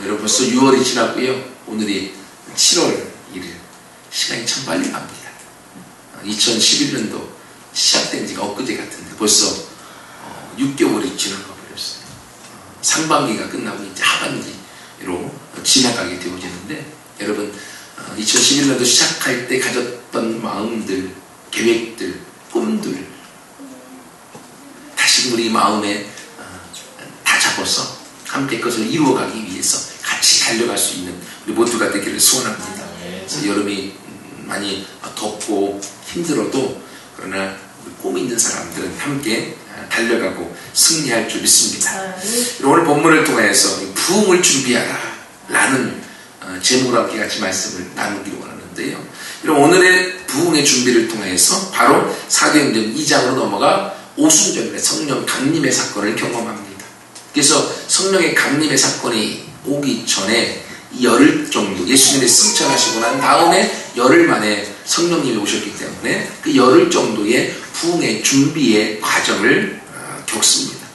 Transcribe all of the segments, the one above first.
여러분 벌써 6월이 지났고요. 오늘이 7월 1일. 시간이 참 빨리 갑니다. 2011년도 시작된 지가 엊그제 같은데 벌써 6개월이 지나가 버렸어요. 상반기가 끝나고 이제 하반기로 지나가게 되어지는데, 여러분 2011년도 시작할 때 가졌던 마음들, 계획들, 꿈들 다시 우리 마음에 다 잡아서 함께 그것을 이루어가기 위해서 같이 달려갈 수 있는 우리 모두가 되기를 소원합니다. 그래서 여름이 많이 덥고 힘들어도 그러나 우리 꿈 있는 사람들은 함께 달려가고 승리할 줄 믿습니다. 오늘 본문을 통해서 부흥을 준비하라 라는 제목으로 함께 같이 말씀을 나누기로 하는데요. 오늘의 부흥의 준비를 통해서 바로 사도행전 2장으로 넘어가 오순절에 성령 강림의 사건을 경험합니다. 그래서 성령의 강림의 사건이 오기 전에 열흘 정도 예수님이 승천하시고 난 다음에 열흘 만에 성령님이 오셨기 때문에 그 열흘 정도의 부흥의 준비의 과정을 겪습니다.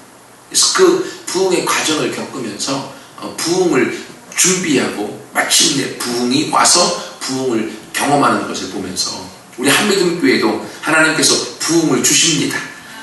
그래서 그 부흥의 과정을 겪으면서 부흥을 준비하고 마침내 부흥이 와서 부흥을 경험하는 것을 보면서 우리 한미금교회도 하나님께서 부흥을 주십니다.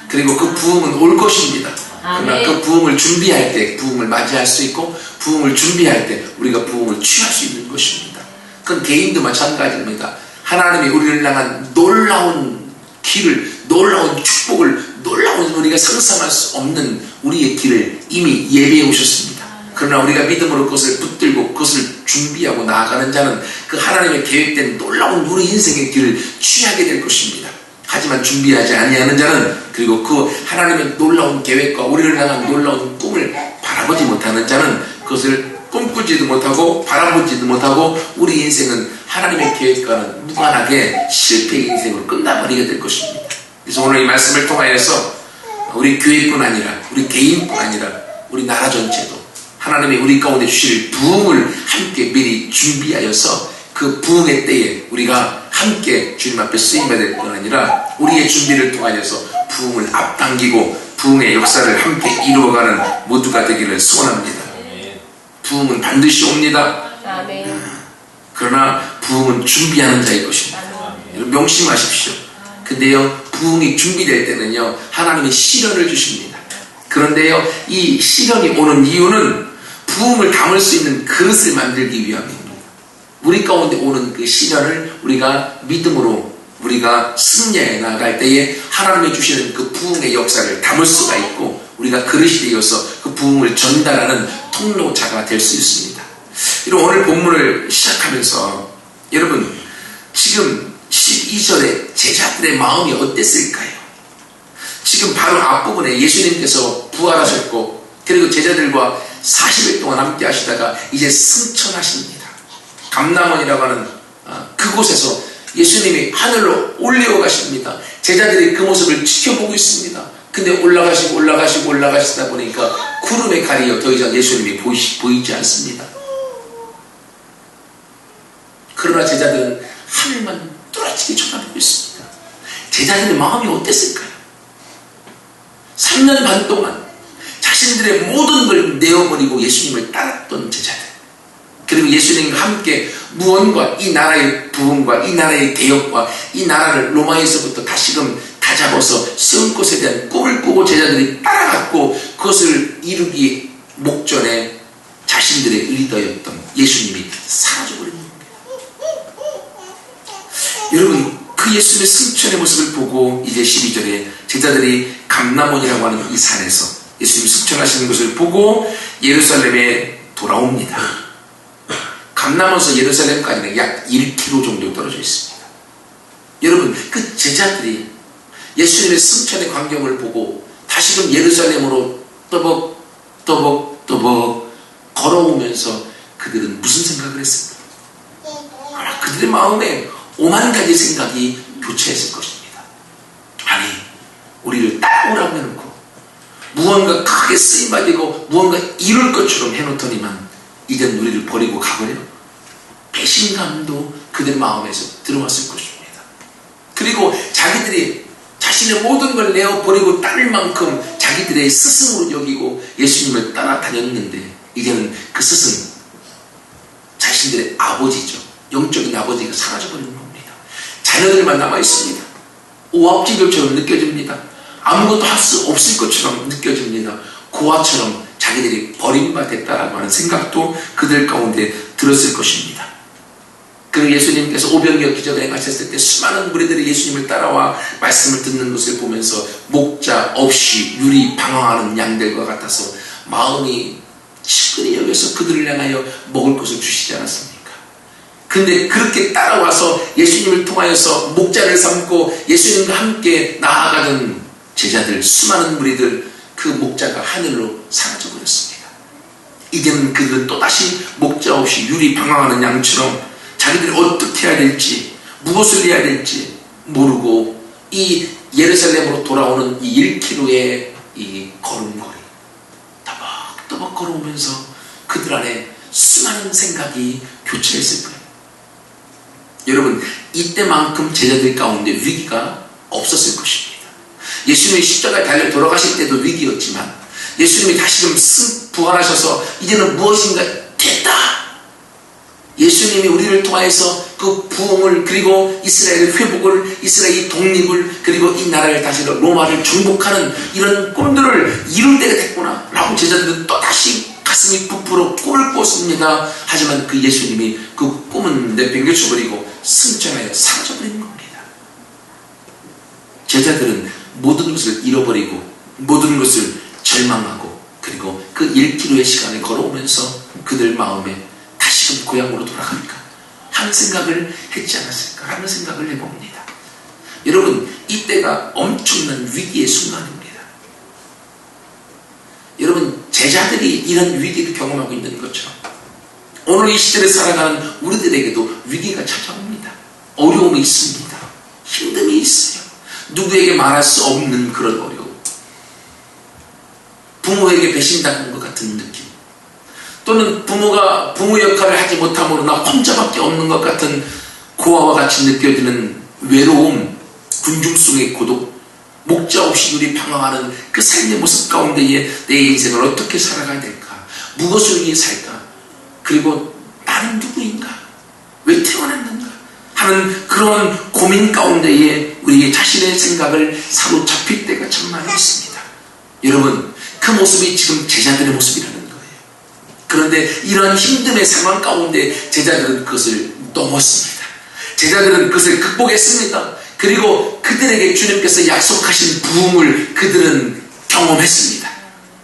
그리고 그 부흥은 올 것입니다. 그러나 그 부흥을 준비할 때 부흥을 맞이할 수 있고, 부흥을 준비할 때 우리가 부흥을 취할 수 있는 것입니다. 그건 개인도 마찬가지입니다. 하나님이 우리를 향한 놀라운 길을, 놀라운 축복을, 놀라운 우리가 상상할 수 없는 우리의 길을 이미 예비해 오셨습니다. 그러나 우리가 믿음으로 그것을 붙들고 그것을 준비하고 나아가는 자는 그 하나님의 계획된 놀라운 우리 인생의 길을 취하게 될 것입니다. 하지만 준비하지 아니하는 자는, 그리고 그 하나님의 놀라운 계획과 우리를 향한 놀라운 꿈을 바라보지 못하는 자는 그것을 꿈꾸지도 못하고 바라보지도 못하고 우리 인생은 하나님의 계획과는 무관하게 실패의 인생으로 끝나버리게 될 것입니다. 그래서 오늘 이 말씀을 통하여서 우리 교회뿐 아니라 우리 개인뿐 아니라 우리 나라 전체도 하나님이 우리 가운데 주실 부흥을 함께 미리 준비하여서 그 부흥의 때에 우리가 함께 주님 앞에 쓰임받을 뿐 아니라 우리의 준비를 통하여서 부흥을 앞당기고 부흥의 역사를 함께 이루어가는 모두가 되기를 소원합니다. 부흥은 반드시 옵니다. 그러나 부흥은 준비하는 자의 것입니다. 명심하십시오. 근데요, 부흥이 준비될 때는요, 하나님이 시련을 주십니다. 그런데요, 이 시련이 오는 이유는 부흥을 담을 수 있는 그릇을 만들기 위함입니다. 우리 가운데 오는 그 시련을 우리가 믿음으로 우리가 승리해 나갈 때에 하나님이 주시는 그 부흥의 역사를 담을 수가 있고, 우리가 그릇이 되어서 그 부흥을 전달하는 통로자가 될 수 있습니다. 오늘 본문을 시작하면서 여러분, 지금 12절에 제자들의 마음이 어땠을까요? 지금 바로 앞부분에 예수님께서 부활하셨고, 그리고 제자들과 40일 동안 함께 하시다가 이제 승천하십니다. 감람원이라고 하는 그곳에서 예수님이 하늘로 올려가십니다. 제자들이 그 모습을 지켜보고 있습니다. 근데 올라가시다 보니까 구름에 가리어 더 이상 예수님이 보이지 않습니다. 그러나 제자들은 하늘만 뚜렷하게 쳐다보고 있습니다. 제자들의 마음이 어땠을까요? 3년 반 동안 자신들의 모든 걸 내어버리고 예수님을 따랐던 제자들, 그리고 예수님과 함께 무언과 이 나라의 부흥과 이 나라의 개혁과 이 나라를 로마에서부터 다시금 다잡아서 세운 것에 대한 꿈을 꾸고 제자들이 따라갔고, 그것을 이루기 목전에 자신들의 리더였던 예수님이 사라져버린 겁니다. 여러분, 그 예수님의 승천의 모습을 보고 이제 12절에 제자들이 감람원이라고 하는 이 산에서 예수님이 승천하시는 것을 보고 예루살렘에 돌아옵니다. 감람원에서 예루살렘까지는 약 1km 정도 떨어져 있습니다. 여러분, 그 제자들이 예수님의 승천의 광경을 보고 다시금 예루살렘으로 떠벅떠벅 걸어오면서 그들은 무슨 생각을 했습니까? 아마 그들의 마음에 오만 가지 생각이 교차했을 것입니다. 아니, 우리를 따라오라고 해놓고 무언가 크게 쓰임받고 무언가 이룰 것처럼 해놓더니만 이젠 우리를 버리고 가버려? 배신감도 그들 마음에서 들어왔을 것입니다. 그리고 자기들이 자신의 모든 걸 내어버리고 따를 만큼 자기들의 스승으로 여기고 예수님을 따라다녔는데 이제는 그 스승, 자신들의 아버지죠. 영적인 아버지가 사라져버리는 겁니다. 자녀들만 남아있습니다. 오합지졸처럼 느껴집니다. 아무것도 할 수 없을 것처럼 느껴집니다. 고아처럼 자기들이 버림받았다라고 하는 생각도 그들 가운데 들었을 것입니다. 그리고 예수님께서 오병이어 기적에 가셨을 때 수많은 무리들이 예수님을 따라와 말씀을 듣는 것을 보면서 목자 없이 유리 방황하는 양들과 같아서 마음이 측은히 여겨서 그들을 향하여 먹을 것을 주시지 않았습니까? 근데 그렇게 따라와서 예수님을 통하여서 목자를 삼고 예수님과 함께 나아가던 제자들, 수많은 무리들, 그 목자가 하늘로 사라져버렸습니다. 이제는 그들은 또다시 목자 없이 유리 방황하는 양처럼 자기들이 어떻게 해야 될지, 무엇을 해야 될지 모르고 이 예루살렘으로 돌아오는 이 1km의 이 걸음걸이, 또박또박 걸어오면서 그들 안에 수많은 생각이 교차했을 거예요. 여러분, 이때만큼 제자들 가운데 위기가 없었을 것입니다. 예수님이 십자가에 달려 돌아가실 때도 위기였지만 예수님이 다시금 부활하셔서 이제는 무엇인가 됐다. 예수님이 우리를 통하여서 그 부흥을, 그리고 이스라엘의 회복을, 이스라엘의 독립을, 그리고 이 나라를 다시 로마를 정복하는 이런 꿈들을 이룰 때가 됐구나 라고 제자들은 또다시 가슴이 부풀어 꿈을 꿨습니다. 하지만 그 예수님이 그 꿈은 내팽개쳐버리고 승천하여 사라져버리는 겁니다. 제자들은 모든 것을 잃어버리고 모든 것을 절망하고 그리고 그 1km의 시간을 걸어오면서 그들 마음에 다시금 고향으로 돌아갈까 하는 생각을 했지 않았을까 하는 생각을 해봅니다. 여러분, 이때가 엄청난 위기의 순간입니다. 여러분, 제자들이 이런 위기를 경험하고 있는 것처럼 오늘 이 시대를 살아가는 우리들에게도 위기가 찾아옵니다. 어려움이 있습니다. 힘듦이 있어요. 누구에게 말할 수 없는 그런 어려움, 부모에게 배신당한 것 같은 느낌, 또는 부모가 부모 역할을 하지 못함으로 나 혼자밖에 없는 것 같은 고아와 같이 느껴지는 외로움, 군중성의 고독, 목자 없이 우리 방황하는 그 삶의 모습 가운데에 내 인생을 어떻게 살아가야 될까, 무엇을 위해 살까, 그리고 나는 누구인가, 왜 태어났는가 하는 그런 고민 가운데에 우리의 자신의 생각을 사로잡힐 때가 참 많이 있습니다. 여러분, 그 모습이 지금 제자들의 모습이라는 거예요. 그런데 이러한 힘듦의 상황 가운데 제자들은 그것을 넘었습니다. 제자들은 그것을 극복했습니다. 그리고 그들에게 주님께서 약속하신 부흥을 그들은 경험했습니다.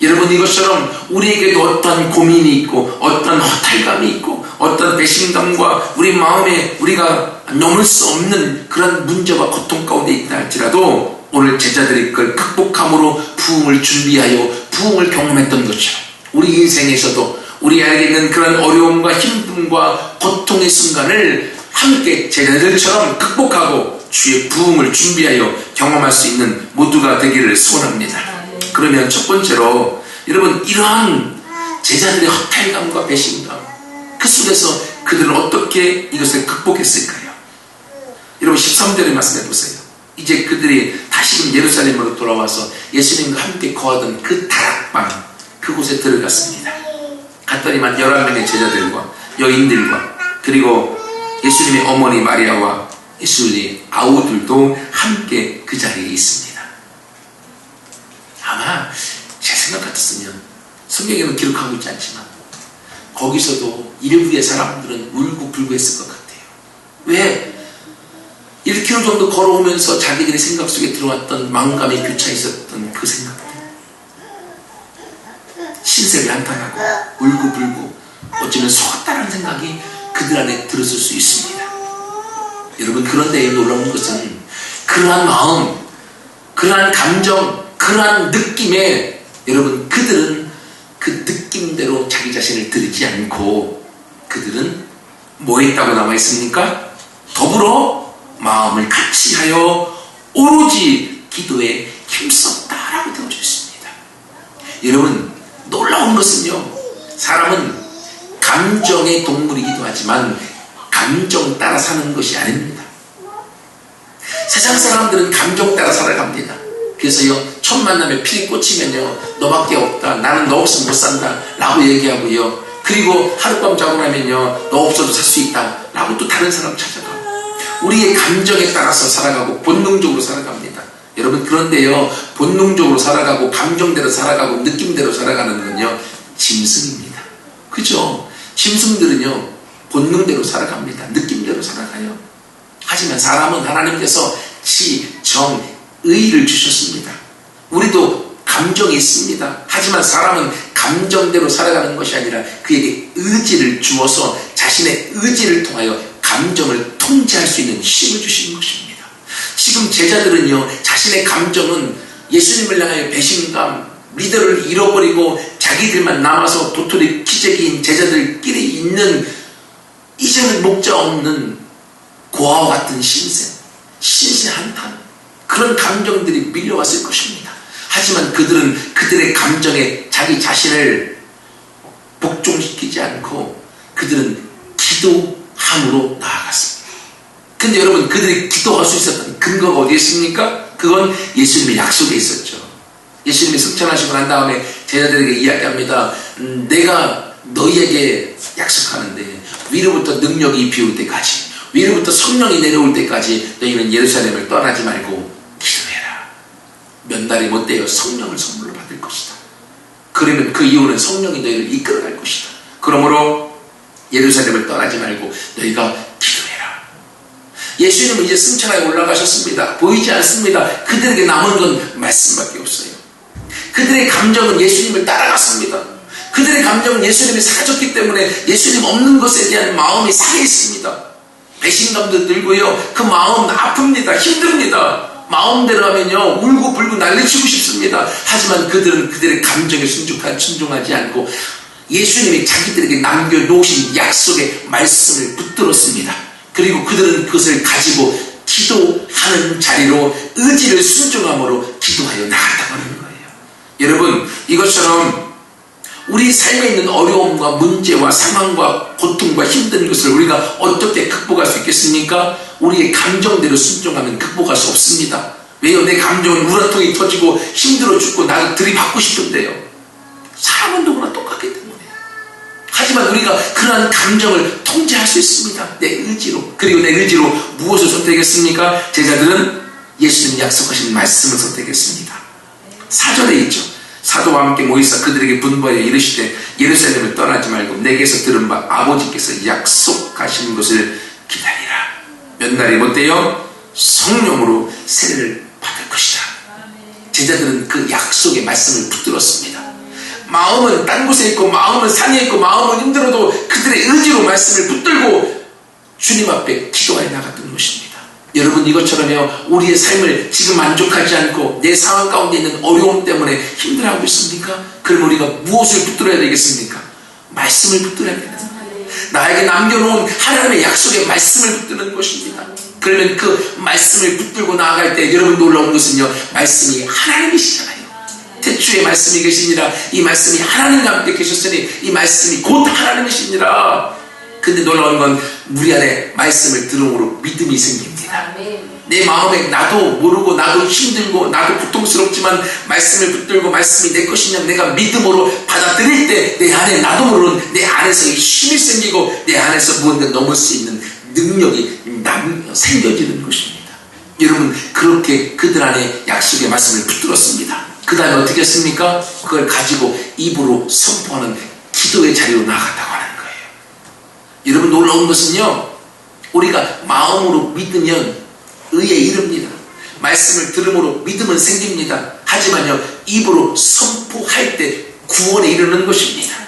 여러분, 이것처럼 우리에게도 어떤 고민이 있고 어떤 허탈감이 있고 어떤 배신감과 우리 마음에 우리가 넘을 수 없는 그런 문제와 고통 가운데 있다 할지라도 오늘 제자들이 그걸 극복함으로 부흥을 준비하여 부흥을 경험했던 것처럼 우리 인생에서도 우리에게 있는 그런 어려움과 힘듦과 고통의 순간을 함께 제자들처럼 극복하고 주의 부흥을 준비하여 경험할 수 있는 모두가 되기를 소원합니다. 그러면 첫 번째로 여러분, 이러한 제자들의 허탈감과 배신감, 그 속에서 그들은 어떻게 이것을 극복했을까요? 여러분, 13절의 말씀해 보세요. 이제 그들이 다시금 예루살렘으로 돌아와서 예수님과 함께 거하던 그 다락방, 그곳에 들어갔습니다. 갔더니만 11명의 제자들과 여인들과 그리고 예수님의 어머니 마리아와 예수님의 아우들도 함께 그 자리에 있습니다. 아마 제 생각 같았으면, 성경에는 기록하고 있지 않지만 거기서도 일부의 사람들은 울고불고 했을 것 같아요. 왜? 1km 정도 걸어오면서 자기들의 생각 속에 들어왔던 망감이 교차 있었던 그 생각들, 신세를 한탄하고 울고불고 어쩌면 속았다는 생각이 그들 안에 들었을 수 있습니다. 여러분, 그런데 놀라운 것은 그러한 마음, 그러한 감정, 그러한 느낌에 여러분, 그들은 그 느낌대로 자기 자신을 드리지 않고 그들은 뭐 했다고 나와 있습니까? 더불어 마음을 같이 하여 오로지 기도에 힘썼다라고 되어져 있습니다. 여러분, 놀라운 것은요, 사람은 감정의 동물이기도 하지만 감정 따라 사는 것이 아닙니다. 세상 사람들은 감정 따라 살아갑니다. 그래서요, 첫 만남에 필이 꽂히면요, 너밖에 없다, 나는 너 없으면 못 산다 라고 얘기하고요, 그리고 하룻밤 자고 나면요, 너 없어도 살 수 있다 라고 또 다른 사람 찾아가. 우리의 감정에 따라서 살아가고 본능적으로 살아갑니다. 여러분, 그런데요, 본능적으로 살아가고 감정대로 살아가고 느낌대로 살아가는 건요, 짐승입니다. 그죠? 짐승들은요 본능대로 살아갑니다. 느낌대로 살아가요. 하지만 사람은 하나님께서 지, 정, 의를 주셨습니다. 우리도 감정이 있습니다. 하지만 사람은 감정대로 살아가는 것이 아니라 그에게 의지를 주어서 자신의 의지를 통하여 감정을 통제할 수 있는 힘을 주신 것입니다. 지금 제자들은요, 자신의 감정은 예수님을 향하여 배신감, 리더를 잃어버리고 자기들만 남아서 도토리 기재기인 제자들끼리 있는 이제는 목자 없는 고아와 같은 신세 한탄, 그런 감정들이 밀려왔을 것입니다. 하지만 그들은 그들의 감정에 자기 자신을 복종시키지 않고 그들은 기도함으로 나아갔습니다. 근데 여러분, 그들이 기도할 수 있었던 근거가 어디에 있습니까? 그건 예수님의 약속에 있었죠. 예수님이 승천하시고 난 다음에 제자들에게 이야기합니다. 내가 너희에게 약속하는데 위로부터 능력이 비올 때까지, 위로부터 성령이 내려올 때까지 너희는 예루살렘을 떠나지 말고 기도해라. 몇 날이 못 되어 성령을 선물로 받을 것이다. 그러면 그 이후는 성령이 너희를 이끌어갈 것이다. 그러므로 예루살렘을 떠나지 말고 너희가 기도해라. 예수님은 이제 승천하에 올라가셨습니다. 보이지 않습니다. 그들에게 남은 건 말씀밖에 없어요. 그들의 감정은 예수님을 따라갔습니다. 그들의 감정은 예수님이 사라졌기 때문에 예수님 없는 것에 대한 마음이 상해 있습니다. 배신감도 들고요, 그 마음은 아픕니다. 힘듭니다. 마음대로 하면요, 울고 불고 난리치고 싶습니다. 하지만 그들은 그들의 감정에 순종하지 않고 예수님이 자기들에게 남겨놓으신 약속의 말씀을 붙들었습니다. 그리고 그들은 그것을 가지고 기도하는 자리로 의지를 순종함으로 기도하여 나갔다고 하는 거예요. 여러분, 이것처럼 우리 삶에 있는 어려움과 문제와 상황과 고통과 힘든 것을 우리가 어떻게 극복할 수 있겠습니까? 우리의 감정대로 순종하면 극복할 수 없습니다. 왜요? 내 감정은 우라통이 터지고 힘들어 죽고 나를 들이받고 싶은데요, 사람은 누구나 똑같기 때문에. 하지만 우리가 그러한 감정을 통제할 수 있습니다. 내 의지로. 그리고 내 의지로 무엇을 선택했습니까? 제자들은 예수님 약속하신 말씀을 선택했습니다. 4절에 있죠. 사도와 함께 모이사 그들에게 분부하여 이르시되 예루살렘을 떠나지 말고 내게서 들은 바 아버지께서 약속하신 것을 기다리라. 몇 날이 못되어 성령으로 세례를 받을 것이다. 제자들은 그 약속의 말씀을 붙들었습니다. 마음은 딴 곳에 있고 마음은 산에 있고 마음은 힘들어도 그들의 의지로 말씀을 붙들고 주님 앞에 기도하여 나갔던 것입니다. 여러분, 이것처럼요, 우리의 삶을 지금 만족하지 않고 내 상황 가운데 있는 어려움 때문에 힘들어하고 있습니까? 그럼 우리가 무엇을 붙들어야 되겠습니까? 말씀을 붙들어야 됩니다. 나에게 남겨놓은 하나님의 약속의 말씀을 붙드는 것입니다. 그러면 그 말씀을 붙들고 나아갈 때 여러분, 놀라운 것은요, 말씀이 하나님이시잖아요. 태초에 말씀이 계시니라. 이 말씀이 하나님과 함께 계셨으니 이 말씀이 곧 하나님이시니라. 근데 놀라운 건 우리 안에 말씀을 들음으로 믿음이 생깁니다. 내 마음에 나도 모르고 나도 힘들고 나도 고통스럽지만 말씀을 붙들고 말씀이 내 것이냐 내가 믿음으로 받아들일 때 내 안에 나도 모르는 내 안에서 힘이 생기고 내 안에서 무언가 넘을 수 있는 능력이 생겨지는 것입니다. 여러분, 그렇게 그들 안에 약속의 말씀을 붙들었습니다. 그 다음에 어떻게 했습니까? 그걸 가지고 입으로 선포하는 기도의 자리로 나아갔다고 하는 거예요. 여러분, 놀라운 것은요, 우리가 마음으로 믿으면 의에 이릅니다. 말씀을 들음으로 믿음은 생깁니다. 하지만요, 입으로 선포할 때 구원에 이르는 것입니다.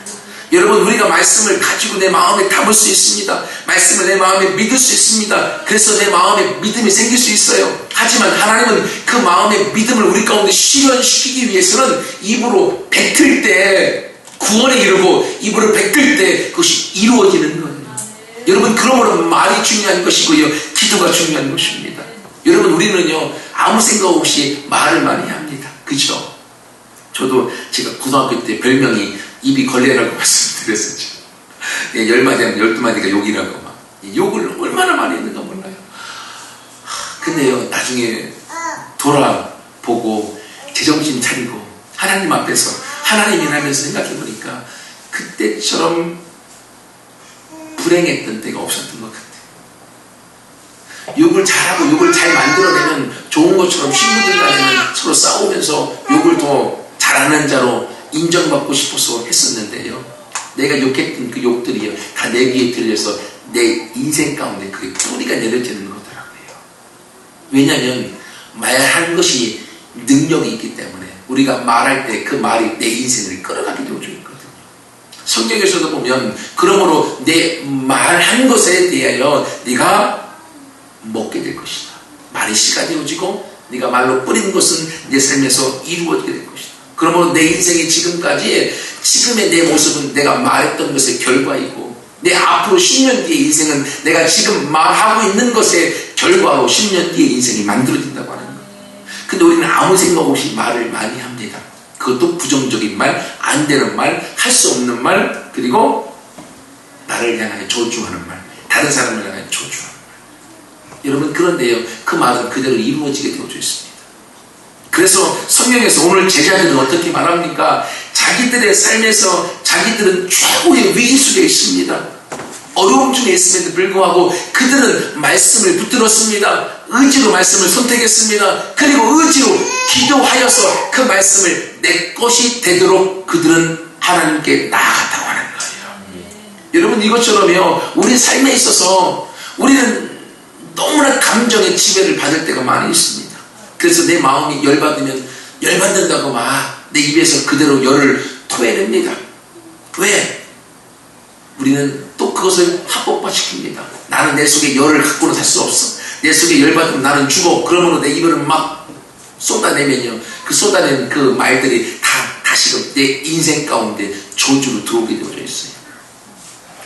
여러분, 우리가 말씀을 가지고 내 마음에 담을 수 있습니다. 말씀을 내 마음에 믿을 수 있습니다. 그래서 내 마음에 믿음이 생길 수 있어요. 하지만 하나님은 그 마음의 믿음을 우리 가운데 실현시키기 위해서는 입으로 뱉을 때 구원에 이르고 입으로 뱉을 때 그것이 이루어지는 거예요. 여러분, 그러므로 말이 중요한 것이고요, 기도가 중요한 것입니다. 여러분, 우리는요, 아무 생각 없이 말을 많이 합니다. 그죠? 저도 제가 고등학교 때 별명이 입이 걸레라고 말씀드렸었죠. 10마디 하면 12마디가 욕이라고 막. 욕을 얼마나 많이 했는가 몰라요. 근데요, 나중에 돌아보고 제정신 차리고 하나님 앞에서 하나님이라면서 생각해보니까 그때처럼 불행했던 때가 없었던 것 같아요. 욕을 잘하고 욕을 잘 만들어내면 좋은 것처럼 친구들 간에는 서로 싸우면서 욕을 더 잘하는 자로 인정받고 싶어서 했었는데요. 내가 욕했던 그 욕들이요, 다 내 귀에 들려서 내 인생 가운데 그게 뿌리가 내려지는 거더라고요. 왜냐하면 말하는 것이 능력이 있기 때문에 우리가 말할 때 그 말이 내 인생을 끌어가게 되어져 있거든요. 성경에서도 보면 그러므로 내 말한 것에 대하여 네가 먹게 될 것이다. 말이 씨가 되어지고 네가 말로 뿌린 것은 내 삶에서 이루어지게 될 것이다. 그러므로 내 인생의 지금까지 지금의 내 모습은 내가 말했던 것의 결과이고 내 앞으로 10년 뒤의 인생은 내가 지금 말하고 있는 것의 결과로 10년 뒤의 인생이 만들어진다고 하는 거예요. 근데 우리는 아무 생각 없이 말을 많이 합니다. 그것도 부정적인 말, 안 되는 말, 할 수 없는 말, 그리고 나를 향하여 저주하는 말, 다른 사람을 향하여 저주하는 말. 여러분, 그런데요, 그 말은 그대로 이루어지게 되어져 있습니다. 그래서 성경에서 오늘 제자들은 어떻게 말합니까? 자기들의 삶에서 자기들은 최고의 위기 속에 있습니다. 어려움 중에 있음에도 불구하고 그들은 말씀을 붙들었습니다. 의지로 말씀을 선택했습니다. 그리고 의지로 기도하여서 그 말씀을 내 것이 되도록 그들은 하나님께 나아갔다고 하는 거예요. 여러분, 이것처럼요, 우리 삶에 있어서 우리는 너무나 감정의 지배를 받을 때가 많이 있습니다. 그래서 내 마음이 열받으면 열받는다고 막 내 입에서 그대로 열을 토해냅니다. 왜? 우리는 또 그것을 합법화시킵니다. 나는 내 속에 열을 갖고는 살 수 없어. 내 속에 열받으면 나는 죽어. 그러므로 내 입을 막 쏟아내면요, 그 쏟아낸 그 말들이 다 다시금 내 인생 가운데 저주로 들어오게 되어져 있어요.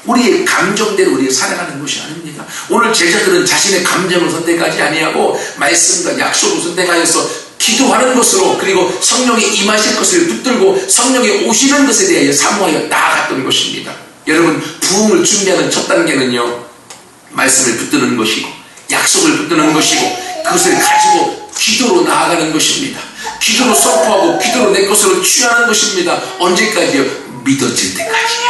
우리의 감정대로 우리가 살아가는 것이 아닙니다. 오늘 제자들은 자신의 감정을 선택하지 아니하고 말씀과 약속을 선택하여서 기도하는 것으로, 그리고 성령이 임하실 것을 붙들고 성령이 오시는 것에 대하여 사모하여 나아갔던 것입니다. 여러분, 부흥을 준비하는 첫 단계는요, 말씀을 붙드는 것이고 약속을 붙드는 것이고 그것을 가지고 기도로 나아가는 것입니다. 기도로 선포하고 기도로 내 것으로 취하는 것입니다. 언제까지요? 믿어질 때까지요.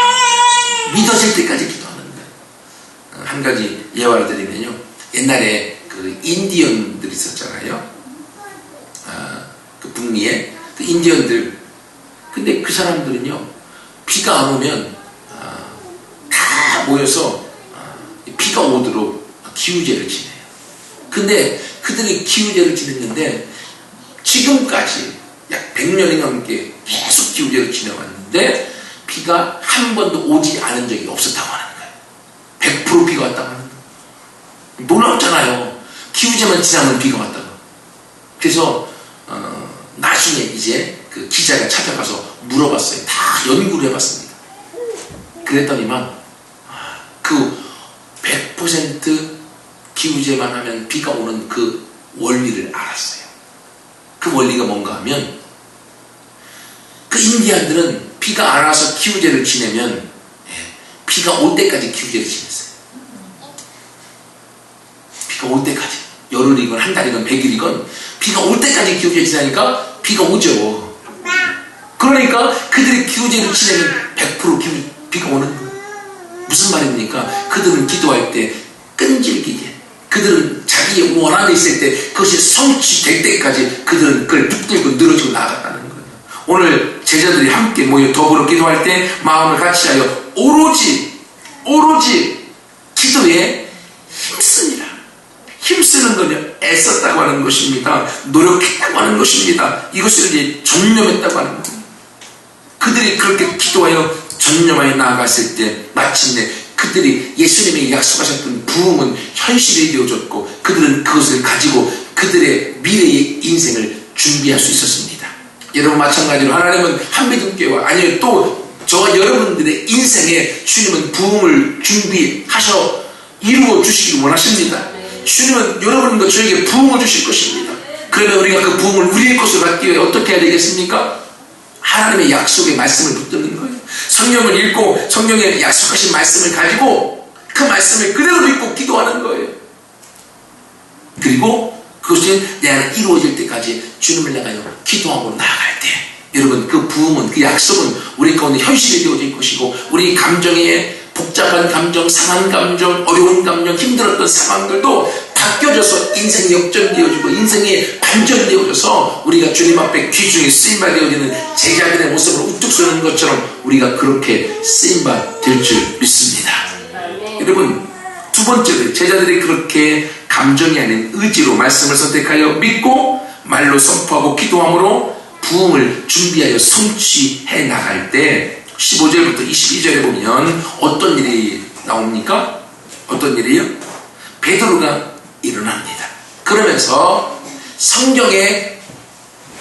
믿어질 때까지 기도하는 거예요. 한 가지 예화를 드리면요, 옛날에 그 인디언들이 있었잖아요. 그 북미에 그 인디언들, 근데 그 사람들은요, 비가 안 오면 다 모여서 비가 오도록 기우제를 지내요. 근데 그들이 기우제를 지냈는데 지금까지 약 100년이 넘게 계속 기우제를 지내왔는데 비가 한 번도 오지 않은 적이 없었다고 하는 거예요. 100% 비가 왔다고 하는 거예요. 놀랍잖아요. 기우제만 지나면 비가 왔다고. 그래서 나중에 이제 그 기자가 찾아가서 물어봤어요. 다 연구를 해봤습니다. 그랬더니만 그 100% 기우제만 하면 비가 오는 그 원리를 알았어요. 그 원리가 뭔가 하면, 그 인디안들은 비가 안 와서 기우제를 지내면 비가 올 때까지 기우제를 지냈어요. 비가 올 때까지, 열흘이건 한 달이건 100일이건 비가 올 때까지 기우제 지내니까 비가 오죠. 그러니까 그들이 기우제를 지내면 100% 비가 오는 거예요. 무슨 말입니까? 그들은 기도할 때 끈질기게, 그들은 자기의 원함이 있을 때 그것이 성취될 때까지 그들은 그걸 붙들고 늘어지고 나아갔다는 거예요. 오늘 제자들이 함께 모여 더불어 기도할 때 마음을 같이하여 오로지 기도에 힘쓰니라. 힘쓰는 거냐? 애썼다고 하는 것입니다. 노력했다고 하는 것입니다. 이것을 이제 전념했다고 하는 거예요. 그들이 그렇게 기도하여 전념하여 나아갔을 때 마침내 그들이 예수님이 약속하셨던 부흥은 현실이 되어졌고 그들은 그것을 가지고 그들의 미래의 인생을 준비할 수 있었습니다. 여러분, 마찬가지로 하나님은 한미동교회와 아니면 또 저와 여러분들의 인생에 주님은 부흥을 준비하셔 이루어 주시기 원하십니다. 주님은 여러분과 저에게 부흥을 주실 것입니다. 그러면 우리가 그 부흥을 우리의 것으로 갖기 위해 어떻게 해야 되겠습니까? 하나님의 약속의 말씀을 붙드는 거예요. 성경을 읽고 성경에 약속하신 말씀을 가지고 그 말씀을 그대로 믿고 기도하는 거예요. 그리고 그것이 내 안에 이루어질 때까지 주님을 향하여 기도하고 나아갈 때, 여러분, 그 부흥은, 그 약속은 우리 가운데 현실이 되어질 것이고 우리 감정에 복잡한 감정, 상한 감정, 어려운 감정, 힘들었던 상황들도 바뀌어져서 인생이 역전되어지고 인생이 반전되어져서 우리가 주님 앞에 귀중히 쓰임받아들이는 제자들의 모습으로 우뚝 서는 것처럼 우리가 그렇게 쓰임받을 줄 믿습니다. 여러분, 두 번째로 제자들이 그렇게 감정이 아닌 의지로 말씀을 선택하여 믿고 말로 선포하고 기도함으로 부흥을 준비하여 성취해 나갈 때 15절부터 22절에 보면 어떤 일이 나옵니까? 어떤 일이요? 베드로가 일어납니다. 그러면서 성경에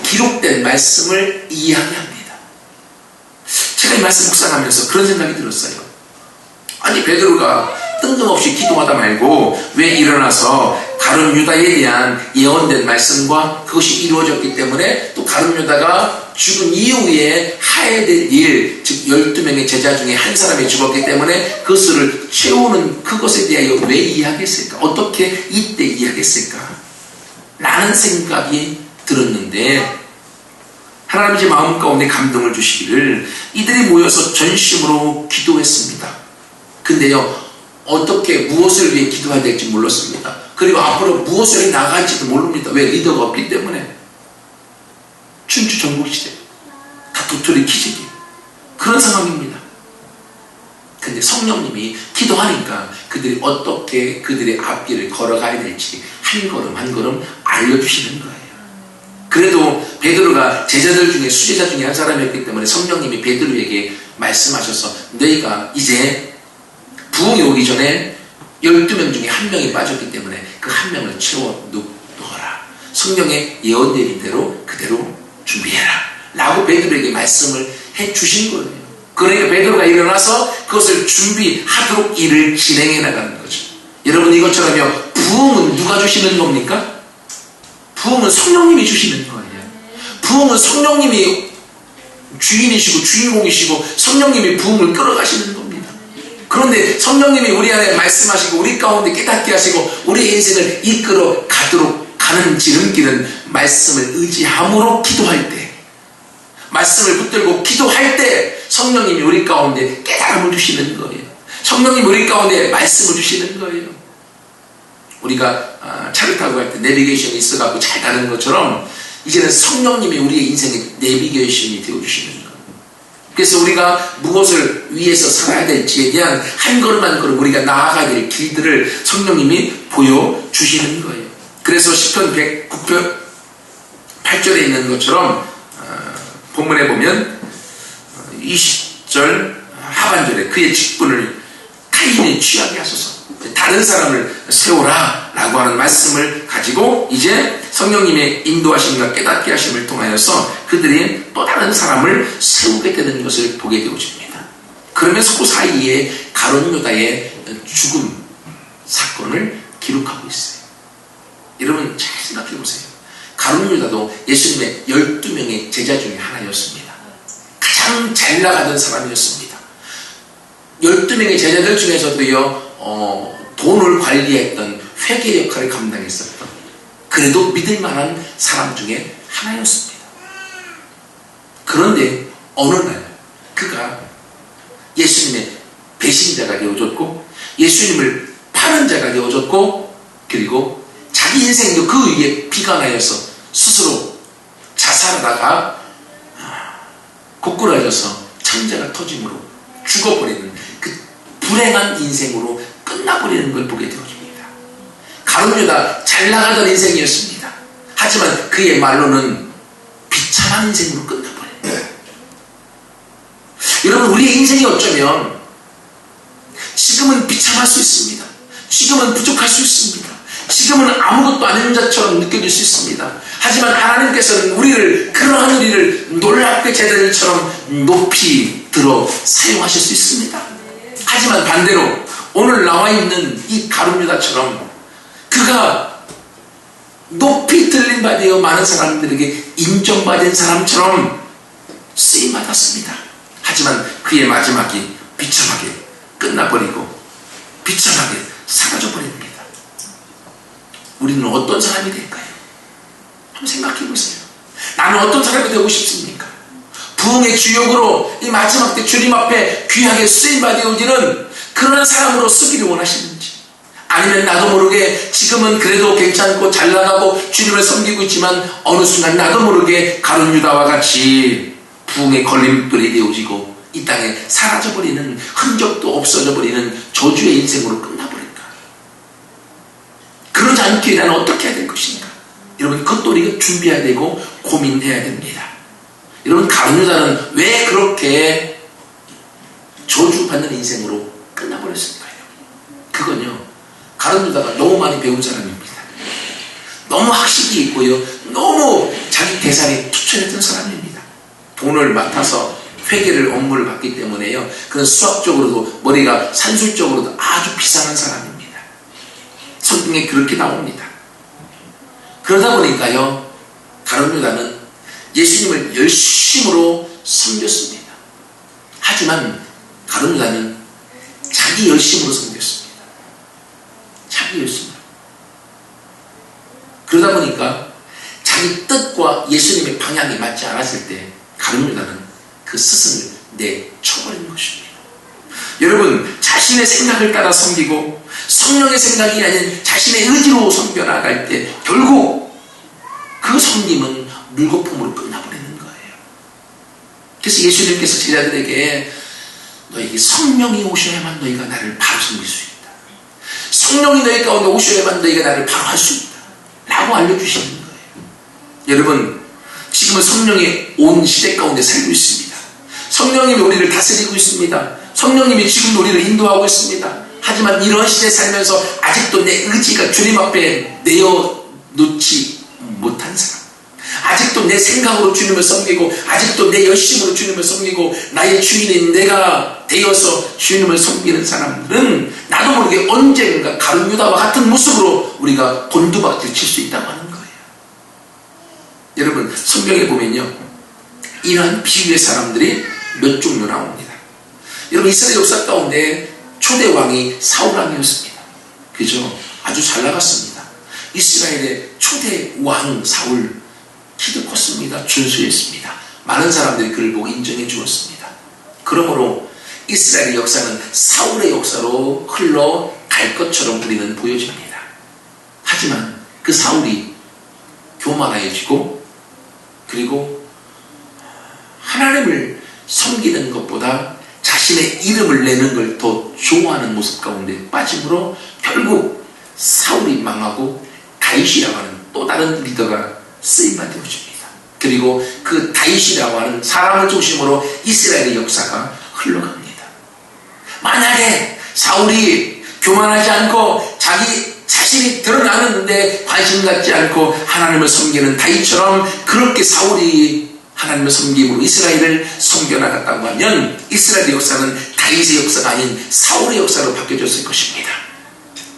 기록된 말씀을 이야기합니다. 제가 이 말씀 묵상하면서 그런 생각이 들었어요. 아니, 베드로가 뜬금없이 기도하다 말고 왜 일어나서 가룟 유다에 대한 예언된 말씀과 그것이 이루어졌기 때문에 또 가룟 유다가 죽은 이후에 하야 될 일, 즉 12명의 제자 중에 한 사람이 죽었기 때문에 그것을 채우는 그것에 대하여 왜 이야기했을까? 어떻게 이때 이야기했을까? 라는 생각이 들었는데 하나님이 제 마음 가운데 감동을 주시기를 이들이 모여서 전심으로 기도했습니다. 근데요, 어떻게 무엇을 위해 기도해야 될지 몰랐습니다. 그리고 앞으로 무엇을 나갈지도 모릅니다. 왜? 리더가 없기 때문에. 춘추 전국시대 다 도토리 키재기 그런 상황입니다. 근데 성령님이 기도하니까 그들이 어떻게 그들의 앞길을 걸어가야 될지 한 걸음 한 걸음 알려주시는 거예요. 그래도 베드로가 제자들 중에 수제자 중에 한 사람이었기 때문에 성령님이 베드로에게 말씀하셔서 너희가 이제 부흥이 오기 전에 12명 중에 한 명이 빠졌기 때문에 그 한 명을 채워 넣어라. 성령의 예언된 대로 그대로 준비해라. 라고 베드로에게 말씀을 해 주신 거예요. 그러니까 베드로가 일어나서 그것을 준비하도록 일을 진행해 나가는 거죠. 여러분, 이것처럼요, 부흥은 누가 주시는 겁니까? 부흥은 성령님이 주시는 거예요. 부흥은 성령님이 주인이시고 주인공이시고 성령님이 부흥을 끌어가시는 겁니다. 그런데 성령님이 우리 안에 말씀하시고 우리 가운데 깨닫게 하시고 우리 인생을 이끌어 가도록 가는 지름길은 말씀을 의지함으로 기도할 때, 말씀을 붙들고 기도할 때 성령님이 우리 가운데 깨달음을 주시는 거예요. 성령님이 우리 가운데 말씀을 주시는 거예요. 우리가 차를 타고 갈 때 내비게이션이 있어갖고 잘 가는 것처럼 이제는 성령님이 우리의 인생의 내비게이션이 되어주시는 거예요. 그래서 우리가 무엇을 위해서 살아야 될지에 대한 한 걸음 한 걸음 우리가 나아가야 될 길들을 성령님이 보여주시는 거예요. 그래서 시편 109편 8절에 있는 것처럼 본문에 보면 20절 하반절에 그의 직분을 타인이 취하게 하소서, 다른 사람을 세우라 라고 하는 말씀을 가지고 이제 성령님의 인도하심과 깨닫게 하심을 통하여서 그들이 또 다른 사람을 세우게 되는 것을 보게 되어집니다. 그러면서 그 사이에 가룟 유다의 죽음 사건을 기록하고 있어요. 여러분 잘 생각해 보세요. 가룟 유다도 예수님의 12명의 제자 중에 하나였습니다. 가장 잘 나가던 사람이었습니다. 12명의 제자들 중에서도요, 돈을 관리했던 회계 역할을 감당했었던, 그래도 믿을 만한 사람 중에 하나였습니다. 그런데 어느 날 그가 예수님의 배신자가 되어졌고 예수님을 파는 자가 되어졌고 그리고 자기 인생도 그 위에 비관하여서 스스로 자살하다가 고꾸라져서 창자가 터짐으로 죽어버리는 그 불행한 인생으로 끝나버리는 걸 보게 되어집니다. 가룟 유다 잘 나가던 인생이었습니다. 하지만 그의 말로는 비참한 인생으로 끝나버려요. 여러분, 우리의 인생이 어쩌면 지금은 비참할 수 있습니다. 지금은 부족할 수 있습니다. 지금은 아무것도 아닌 자처럼 느껴질 수 있습니다. 하지만 하나님께서는 우리를, 그러한 우리를 놀랍게 제자들처럼 높이 들어 사용하실 수 있습니다. 하지만 반대로 오늘 나와 있는 이 가룟 유다처럼 그가 높이 들림받아 많은 사람들에게 인정받은 사람처럼 쓰임받았습니다. 하지만 그의 마지막이 비참하게 끝나버리고 비참하게 사라져버립니다. 우리는 어떤 사람이 될까요? 한번 생각해 보세요. 나는 어떤 사람이 되고 싶습니까? 부흥의 주역으로 이 마지막 때 주님 앞에 귀하게 쓰임받아오지는 그런 사람으로 쓰기를 원하시는지, 아니면 나도 모르게 지금은 그래도 괜찮고 잘 나가고 주님을 섬기고 있지만 어느 순간 나도 모르게 가룟 유다와 같이 부흥의 걸림돌이 되어지고 이 땅에 사라져버리는, 흔적도 없어져버리는 저주의 인생으로 끝나버릴까? 그러지 않기 위해 나는 어떻게 해야 될 것인가? 여러분, 그것도 우리가 준비해야 되고 고민해야 됩니다. 여러분, 가룟 유다는 왜 그렇게 저주받는 인생으로 끝나버렸을까요? 그건요, 가룟 유다가 너무 많이 배운 사람입니다. 너무 학식이 있고요, 너무 자기 계산에 투철했던 사람입니다. 돈을 맡아서 회계를 업무를 받기 때문에요, 그런 수학적으로도 머리가 산술적으로도 아주 비상한 사람입니다. 성경에 그렇게 나옵니다. 그러다 보니까요, 가룟 유다는 예수님을 열심으로 섬겼습니다. 하지만 가룟 유다는 자기 열심으로 섬겼습니다. 자기 열심으로. 그러다 보니까 자기 뜻과 예수님의 방향이 맞지 않았을 때 가룟 유다는 그 스승을 내쳐버린 것입니다. 여러분, 자신의 생각을 따라 섬기고 성령의 생각이 아닌 자신의 의지로 섬겨나갈 때 결국 그 섬김은 물거품으로 끝나버리는 거예요. 그래서 예수님께서 제자들에게 너에게 성령이 오셔야만 너희가 나를 바로 섬길 수 있다. 성령이 너희 가운데 오셔야만 너희가 나를 바로 할 수 있다 라고 알려주시는 거예요. 여러분, 지금은 성령이 온 시대 가운데 살고 있습니다. 성령님이 우리를 다스리고 있습니다. 성령님이 지금 우리를 인도하고 있습니다. 하지만 이런 시대에 살면서 아직도 내 의지가 주님 앞에 내어놓지 못한 사람, 아직도 내 생각으로 주님을 섬기고 아직도 내 열심으로 주님을 섬기고 나의 주인인 내가 되어서 주님을 섬기는 사람들은 나도 모르게 언젠가 가룟 유다와 같은 모습으로 우리가 곤두박질 칠 수 있다고 하는 거예요. 여러분, 성경에 보면요, 이러한 비유의 사람들이 몇 종류 나옵니다. 여러분, 이스라엘 역사 가운데 초대 왕이 사울 왕이었습니다. 그죠? 아주 잘 나갔습니다. 이스라엘의 초대 왕 사울, 키도 컸습니다. 준수했습니다. 많은 사람들이 그를 보고 인정해 주었습니다. 그러므로 이스라엘의 역사는 사울의 역사로 흘러갈 것처럼 우리는 보여집니다. 하지만 그 사울이 교만해지고 그리고 하나님을 섬기는 것보다 자신의 이름을 내는 걸 더 좋아하는 모습 가운데 빠짐으로 결국 사울이 망하고 다윗이라고 하는 또 다른 리더가 쓰임받게 되어집니다. 그리고 그 다윗이라고 하는 사람을 중심으로 이스라엘의 역사가 흘러갑니다. 만약에 사울이 교만하지 않고 자기 자신이 드러나는데 관심 갖지 않고 하나님을 섬기는 다윗처럼 그렇게 사울이 하나님을 섬김으로 이스라엘을 섬겨나갔다고 하면 이스라엘의 역사는 다윗의 역사가 아닌 사울의 역사로 바뀌어졌을 것입니다.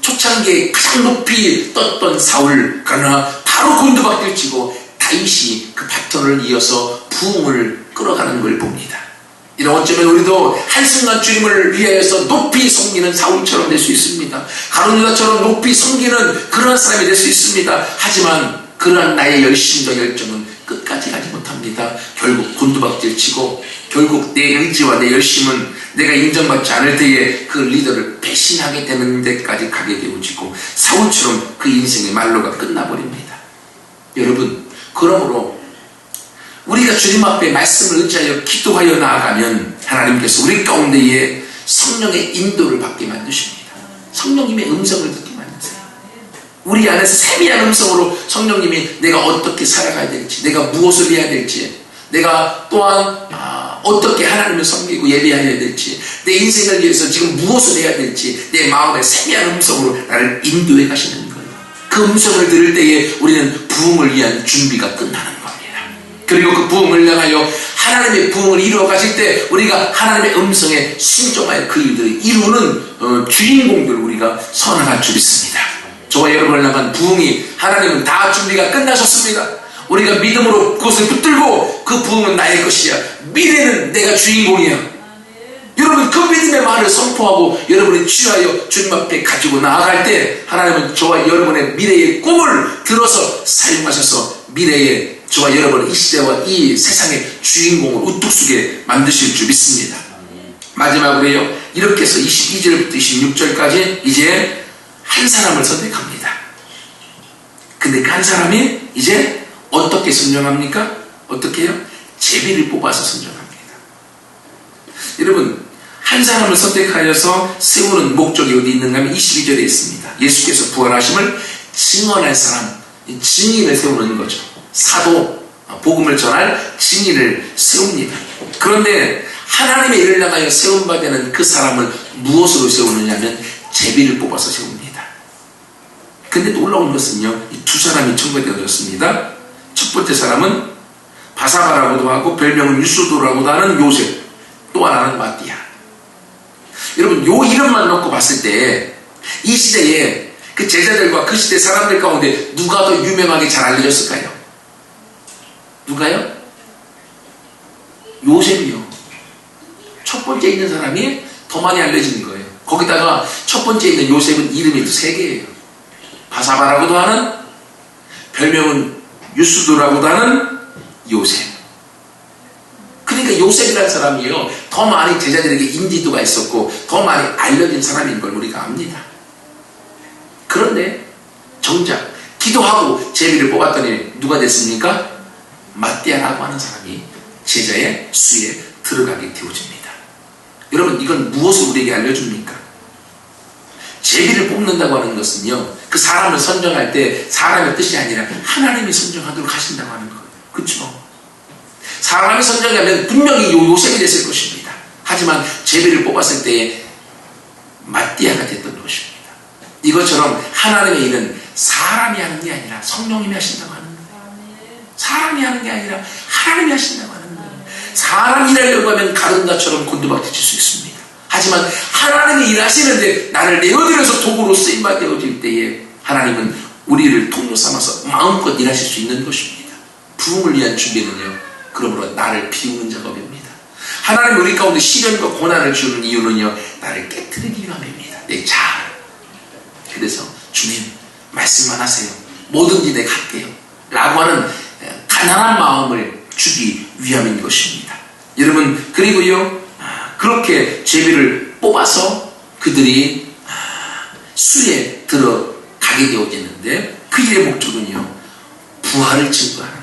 초창기에 가장 높이 떴던 사울, 그러나 바로 곤두박질 치고 다윗이 그 바톤을 이어서 부흥을 끌어가는 걸 봅니다. 이런 어쩌면 우리도 한순간 주님을 위하여서 높이 섬기는 사울처럼 될 수 있습니다. 가룟 유다처럼 높이 섬기는 그런 사람이 될 수 있습니다. 하지만 그러한 나의 열심과 열정은 끝까지 가지 못합니다. 결국 곤두박질 치고 결국 내 의지와 내 열심은 내가 인정받지 않을 때에 그 리더를 배신하게 되는 데까지 가게 되어지고 사울처럼 그 인생의 말로가 끝나버립니다. 여러분, 그러므로 우리가 주님 앞에 말씀을 의지하여 기도하여 나아가면 하나님께서 우리 가운데에 성령의 인도를 받게 만드십니다. 성령님의 음성을 듣게 만드세요. 우리 안에서 세미한 음성으로 성령님이 내가 어떻게 살아가야 될지, 내가 무엇을 해야 될지, 내가 또한 어떻게 하나님을 섬기고 예배해야 될지, 내 인생을 위해서 지금 무엇을 해야 될지 내 마음의 세미한 음성으로 나를 인도해 가시는 거예요. 그 음성을 들을 때에 우리는 부흥을 위한 준비가 끝나는 겁니다. 그리고 그 부흥을 향하여 하나님의 부흥을 이루어 가실 때 우리가 하나님의 음성에 순종하여 그 일들을 이루는 주인공들을 우리가 선언할 줄 믿습니다. 저와 여러분을 향한 부흥이 하나님은 다 준비가 끝나셨습니다. 우리가 믿음으로 그것을 붙들고 그 부흥은 나의 것이야, 미래는 내가 주인공이야, 여러분 그 믿음의 말을 선포하고 여러분이 취하여 주님 앞에 가지고 나아갈 때 하나님은 저와 여러분의 미래의 꿈을 들어서 사용하셔서 미래의 저와 여러분의 이 시대와 이 세상의 주인공을 우뚝 서게 만드실 줄 믿습니다. 마지막으로요, 이렇게 해서 22절부터 26절까지 이제 한 사람을 선택합니다. 근데 그 한 사람이 이제 어떻게 선정합니까? 어떻게 해요? 제비를 뽑아서 선정합니다. 여러분, 한 사람을 선택하여서 세우는 목적이 어디 있는가 하면 22절에 있습니다. 예수께서 부활하심을 증언할 사람, 증인을 세우는 거죠. 사도, 복음을 전할 증인을 세웁니다. 그런데 하나님의 일을 향하여 세움받아 되는 그 사람을 무엇으로 세우느냐면 제비를 뽑아서 세웁니다. 근데 놀라운 것은요, 이 두 사람이 청구되어졌습니다. 첫 번째 사람은 바사바라고도 하고 별명은 유수도라고도 하는 요셉, 또 하나는 마띠아. 여러분, 요 이름만 놓고 봤을 때 이 시대에 그 제자들과 그 시대 사람들 가운데 누가 더 유명하게 잘 알려졌을까요? 누가요? 요셉이요. 첫 번째 있는 사람이 더 많이 알려진 거예요. 거기다가 첫 번째 있는 요셉은 이름이 또 세 개예요. 바사바라고도 하는, 별명은 유수도라고도 하는 요셉. 그러니까 요셉이라는 사람이요, 더 많이 제자들에게 인지도가 있었고 더 많이 알려진 사람인 걸 우리가 압니다. 그런데 정작 기도하고 제비를 뽑았더니 누가 됐습니까? 마띠아라고 하는 사람이 제자의 수에 들어가게 되어집니다. 여러분, 이건 무엇을 우리에게 알려줍니까? 제비를 뽑는다고 하는 것은요, 그 사람을 선정할 때 사람의 뜻이 아니라 하나님이 선정하도록 하신다고 하는 거예요. 그렇죠? 사람이 선정하면 분명히 요셉이 됐을 것입니다. 하지만 제비를 뽑았을 때에 마띠아가 됐던 것입니다. 이것처럼 하나님의 일은 사람이 하는 게 아니라 성령님이 하신다고 하는 거예요. 사람이 하는 게 아니라 하나님이 하신다고 하는 거예요. 사람이 일하려고 하면 가든다처럼 곤두박질 칠 수 있습니다. 하지만 하나님이 일하시는데 나를 내어드려서 도구로 쓰임받아질 때에 하나님은 우리를 통로 삼아서 마음껏 일하실 수 있는 것입니다. 부흥을 위한 준비는요, 그러므로 나를 비우는 작업입니다. 하나님 우리 가운데 시련과 고난을 주는 이유는요, 나를 깨트리기 위함입니다. 내 자아를. 그래서 주님 말씀만 하세요. 뭐든지 내가 할게요 라고 하는 가난한 마음을 주기 위함인 것입니다. 여러분, 그리고요, 그렇게 제비를 뽑아서 그들이 수에 들어가게 되어지는데 그 일의 목적은요, 부활을 증거하는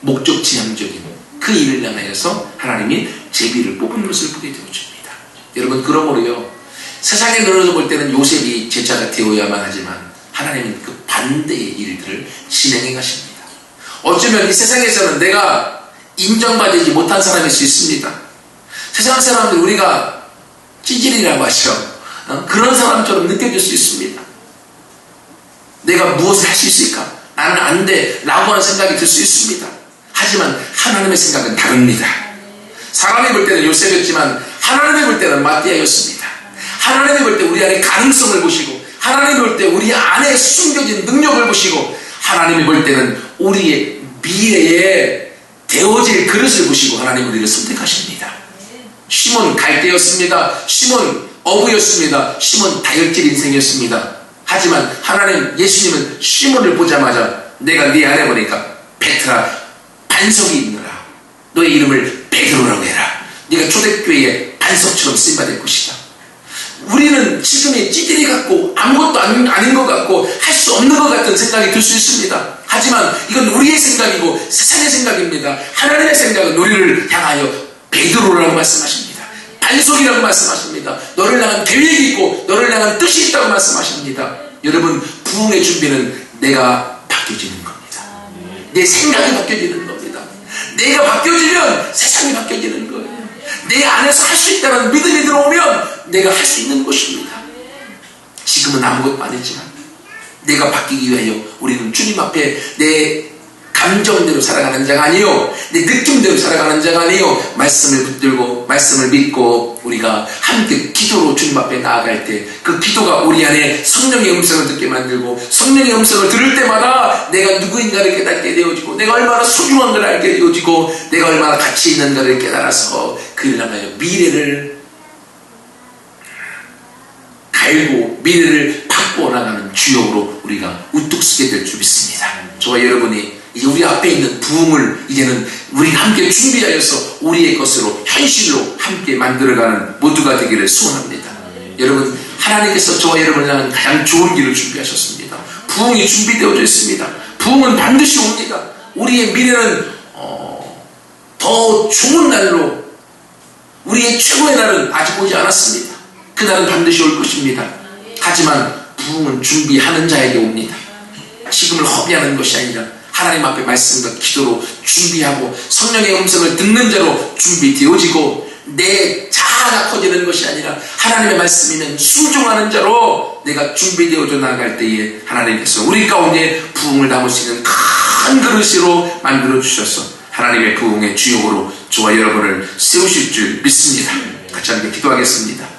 목적지향적인 그 일을 향하여서 하나님이 제비를 뽑은 것을 보게 되어집니다. 여러분, 그러므로요, 세상에 늘어져 볼 때는 요셉이 제자가 되어야만 하지만 하나님은 그 반대의 일들을 진행해 가십니다. 어쩌면 이 세상에서는 내가 인정받지 못한 사람일 수 있습니다. 세상 사람들 우리가 찌질이라고 하죠. 그런 사람처럼 느껴질 수 있습니다. 내가 무엇을 할 수 있을까? 나는 안 돼 라고 하는 생각이 들 수 있습니다. 하지만 하나님의 생각은 다릅니다. 사람이 볼 때는 요셉이었지만 하나님이 볼 때는 마띠아였습니다. 하나님이 볼 때 우리 안에 가능성을 보시고, 하나님이 볼 때 우리 안에 숨겨진 능력을 보시고, 하나님이 볼 때는 우리의 미래에 되어질 그릇을 보시고 하나님 우리를 선택하십니다. 시몬 갈대였습니다. 시몬 어부였습니다. 시몬 다혈질 인생이었습니다. 하지만 하나님, 예수님은 시몬을 보자마자 내가 네 안에 보니까 베트라 반석이 있느라 너의 이름을 베드로라고 해라. 네가 초대교회의 반석처럼 쓰임받을 것이다. 우리는 지금의 찌질이 같고 아무것도 아닌 것 같고 할 수 없는 것 같은 생각이 들 수 있습니다. 하지만 이건 우리의 생각이고 세상의 생각입니다. 하나님의 생각은 우리를 향하여 베드로라고 말씀하십니다. 반석이라고 말씀하십니다. 너를 향한 계획이 있고 너를 향한 뜻이 있다고 말씀하십니다. 여러분, 부흥의 준비는 내가 바뀌어지는 겁니다. 내 생각이 바뀌어지는 겁니다. 내가 바뀌어지면 세상이 바뀌어지는 거예요. 내 안에서 할 수 있다는 믿음이 들어오면 내가 할 수 있는 것입니다. 지금은 아무것도 아니지만 내가 바뀌기 위하여 우리는 주님 앞에 내 감정대로 살아가는 자가 아니요, 내 느낌대로 살아가는 자가 아니요, 말씀을 붙들고 말씀을 믿고 우리가 함께 기도로 주님 앞에 나아갈 때 그 기도가 우리 안에 성령의 음성을 듣게 만들고, 성령의 음성을 들을 때마다 내가 누구인가를 깨닫게 되어지고, 내가 얼마나 소중한 걸 알게 되어지고, 내가 얼마나 가치 있는가를 깨달아서 그를 향하여 미래를 갈고 미래를 바꾸어 나가는 주역으로 우리가 우뚝 서게 될 줄 믿습니다. 저와 여러분이 이제 우리 앞에 있는 부흥을 이제는 우리 함께 준비하여서 우리의 것으로 현실로 함께 만들어가는 모두가 되기를 소원합니다. 여러분, 하나님께서 저와 여러분을 향한 가장 좋은 길을 준비하셨습니다. 부흥이 준비되어져 있습니다. 부흥은 반드시 옵니다. 우리의 미래는 더 좋은 날로, 우리의 최고의 날은 아직 오지 않았습니다. 그 날은 반드시 올 것입니다. 하지만 부흥은 준비하는 자에게 옵니다. 지금을 허비하는 것이 아니라 하나님 앞에 말씀과 기도로 준비하고 성령의 음성을 듣는 자로 준비되어지고, 내 자아가 커지는 것이 아니라 하나님의 말씀이면 순종하는 자로 내가 준비되어져 나아갈 때에 하나님께서 우리 가운데 부흥을 담을 수 있는 큰 그릇으로 만들어 주셔서 하나님의 부흥의 주역으로 저와 여러분을 세우실 줄 믿습니다. 같이 함께 기도하겠습니다.